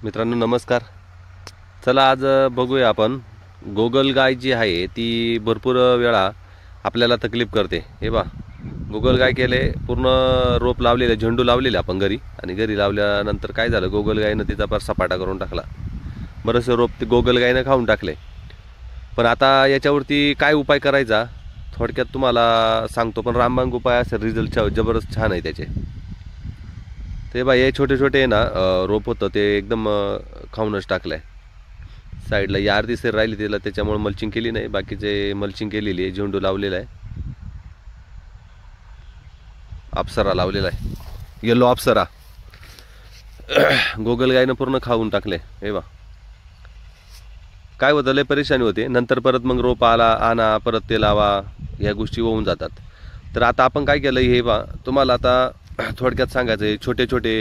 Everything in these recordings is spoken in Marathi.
मित्रांनो नमस्कार. चला आज बघूया आपण गोगलगाय जी आहे ती भरपूर वेळा आपल्याला तकलीफ करते. हे बा गोगलगाय केले पूर्ण रोप लावलेले झेंडू लावलेले आपण घरी आणि घरी लावल्यानंतर काय झालं गोगलगायनं तिचा पार सपाटा करून टाकला. बरंचसं रोप ते गोगलगायनं खाऊन टाकले. पण आता याच्यावरती काय उपाय करायचा थोडक्यात तुम्हाला सांगतो. पण रामबाण उपाय असेल रिझल्ट जबरदस्त छान आहे त्याचे. ते बा हे छोटे छोटे आहे ना रोप होतं ते एकदम खाऊनच टाकलंय. साईडला ही अर्धी सेर राहिली तिला त्याच्यामुळे मल्चिंग केली नाही. बाकीचे मल्चिंग केलेली आहे. झेंडू लावलेला आहे. अप्सरा लावलेला आहे. येलो अप्सरा गोगलगायनं पूर्ण खाऊन टाकले. हे बा काय होतं लय परेशानी होते. नंतर परत मग रोप आला आणा परत ते लावा ह्या गोष्टी होऊन जातात. तर आता आपण काय केलं हे बा तुम्हाला आता थोडक्यात सांगायचं आहे. छोटे छोटे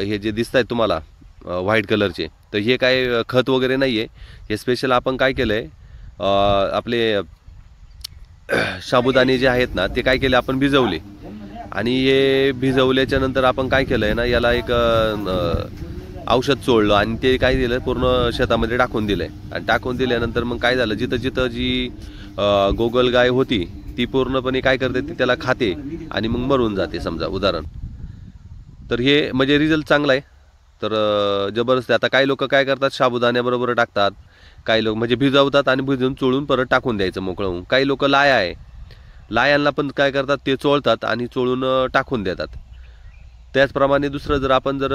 हे जे दिसत आहेत तुम्हाला व्हाईट कलरचे तर हे काय खत वगैरे नाही आहे. हे स्पेशल आपण काय केलं आहे आपले साबुदाणे जे आहेत ना ते काय केले आपण भिजवले आणि हे भिजवल्याच्या नंतर आपण काय केलं आहे ना याला एक औषध चोळलं आणि ते काय दिलं पूर्ण शेतामध्ये टाकून दिलं आहे. आणि टाकून दिल्यानंतर मग काय झालं जिथं जिथं जी गोगलगाय होती ती पूर्णपणे काय करते ती त्याला खाते आणि मग मरून जाते समजा उदाहरण. तर हे म्हणजे रिझल्ट चांगला आहे. तर जबरदस्त. आता काही लोक काय करतात साबुदाण्याबरोबर टाकतात. काही लोक म्हणजे भिजवतात आणि भिजवून चोळून परत टाकून द्यायचं मोकळं होऊन. काही लोक लाया आहे लायांना पण काय करतात ते चोळतात आणि चोळून टाकून देतात. त्याचप्रमाणे दुसरं जर आपण जर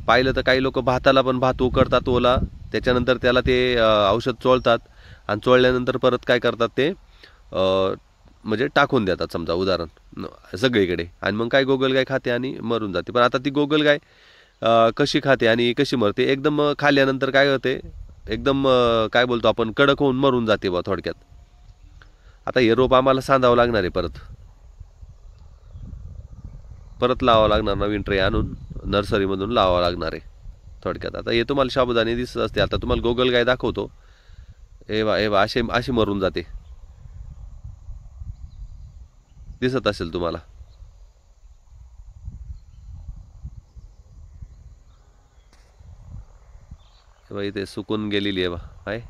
पाहिलं तर काही लोक भाताला पण भात उकडतात ओला त्याच्यानंतर त्याला ते औषध चोळतात आणि चोळल्यानंतर परत काय करतात ते म्हणजे टाकून देतात समजा उदाहरण सगळीकडे. आणि मग काय गोगलगाय खाते आणि मरून जाते. पण आता ती गोगलगाय कशी खाते आणि कशी मरते एकदम खाल्ल्यानंतर काय होते एकदम काय बोलतो आपण कडक होऊन मरून जाते बा थोडक्यात. आता हे रोप आम्हाला सांधावं लागणार आहे. परत परत लावावं लागणार नवीन ट्रे आणून नर्सरीमधून लावावं लागणार आहे थोडक्यात. आता हे तुम्हाला साबुदाणे दिसत असते. आता तुम्हाला गोगलगाय दाखवतो. हे बा असे अशी मरून जाते दिसत असेल तुम्हाला. बा इथे सुकून गेलेली आहे बा आहे.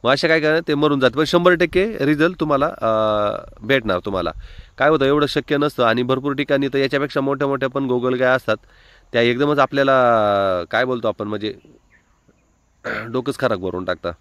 मग अशा काय करणार ते मरून जाते. पण 100% रिझल्ट तुम्हाला भेटणार. तुम्हाला काय होतं एवढं शक्य नसतं आणि भरपूर ठिकाणी तर याच्यापेक्षा मोठ्या मोठ्या पण गोगलगाय असतात. त्या एकदमच आपल्याला काय बोलतो आपण म्हणजे डोकंच खराब करून टाकतात.